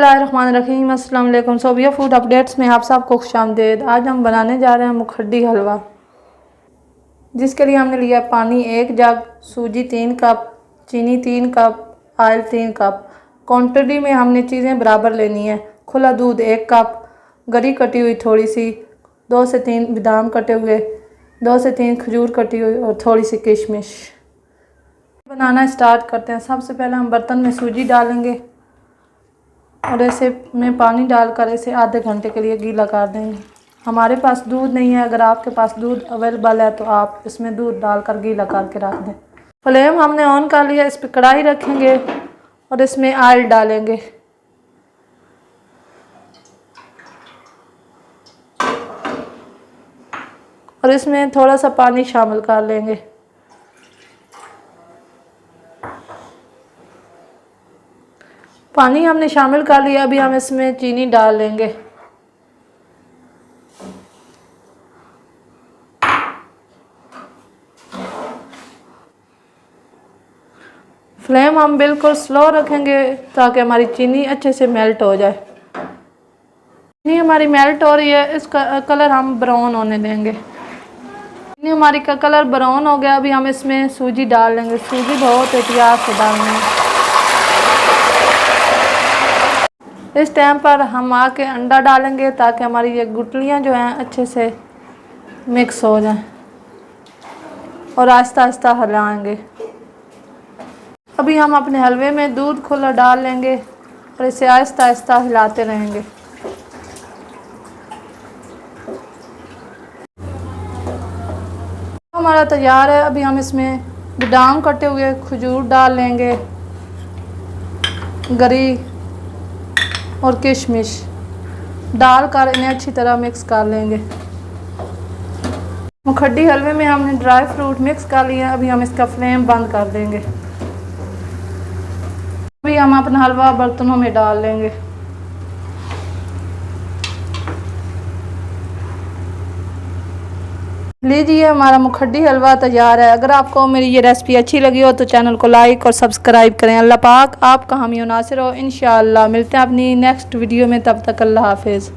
बिस्मिल्लाहिर्रहमानिर्रहीम। अस्सलाम वालेकुम। सोबिया फूड अपडेट्स में आप सबको खुशामदीद। आज हम बनाने जा रहे हैं मुखड्डी हलवा, जिसके लिए हमने लिया पानी 1 जग, सूजी 3 कप, चीनी 3 कप, ऑयल 3 कप। क्वांटिटी में हमने चीज़ें बराबर लेनी है। खुला दूध 1 कप, गरी कटी हुई थोड़ी सी, 2 से 3 बादाम कटे हुए, 2 से 3 खजूर कटी हुई और थोड़ी सी किशमिश। बनाना स्टार्ट करते हैं। सबसे पहले हम बर्तन में सूजी डालेंगे और ऐसे में पानी डालकर इसे आधे घंटे के लिए गीला कर देंगे। हमारे पास दूध नहीं है, अगर आपके पास दूध अवेलेबल है तो आप इसमें दूध डालकर गीला करके रख दें। फ्लेम हमने ऑन कर लिया। इस पर कढ़ाई रखेंगे और इसमें ऑयल डालेंगे। और इसमें थोड़ा सा पानी शामिल कर लेंगे। पानी हमने शामिल कर लिया। अभी हम इसमें चीनी डाल लेंगे। फ्लेम हम बिल्कुल स्लो रखेंगे ताकि हमारी चीनी अच्छे से मेल्ट हो जाए। चीनी हमारी मेल्ट हो रही है, इसका कलर हम ब्राउन होने देंगे। चीनी हमारी का कलर ब्राउन हो गया। अभी हम इसमें सूजी डाल लेंगे। सूजी बहुत एहतियात से डालनी है। इस टाइम पर हम आके अंडा डालेंगे ताकि हमारी ये गुठलियाँ जो हैं अच्छे से मिक्स हो जाएं और आहिस्ता आहिस्ता हिलाएंगे। अभी हम अपने हलवे में दूध खुला डाल लेंगे और इसे आहिस्ता आहिस्ता हिलाते रहेंगे। हमारा तैयार है। अभी हम इसमें बादाम कटे हुए, खजूर डाल लेंगे, गरी और किशमिश डालकर इन्हें अच्छी तरह मिक्स कर लेंगे। मुखड्डी हलवे में हमने ड्राई फ्रूट मिक्स कर लिया। अभी हम इसका फ्लेम बंद कर देंगे। अभी हम अपना हलवा बर्तनों में डाल लेंगे। लीजिए, हमारा मुखड्डी हलवा तैयार है। अगर आपको मेरी ये रेसिपी अच्छी लगी हो तो चैनल को लाइक और सब्सक्राइब करें। अल्लाह पाक आपका हामी और नासिर हो। इंशाअल्लाह मिलते हैं अपनी नेक्स्ट वीडियो में। तब तक अल्लाह हाफिज़।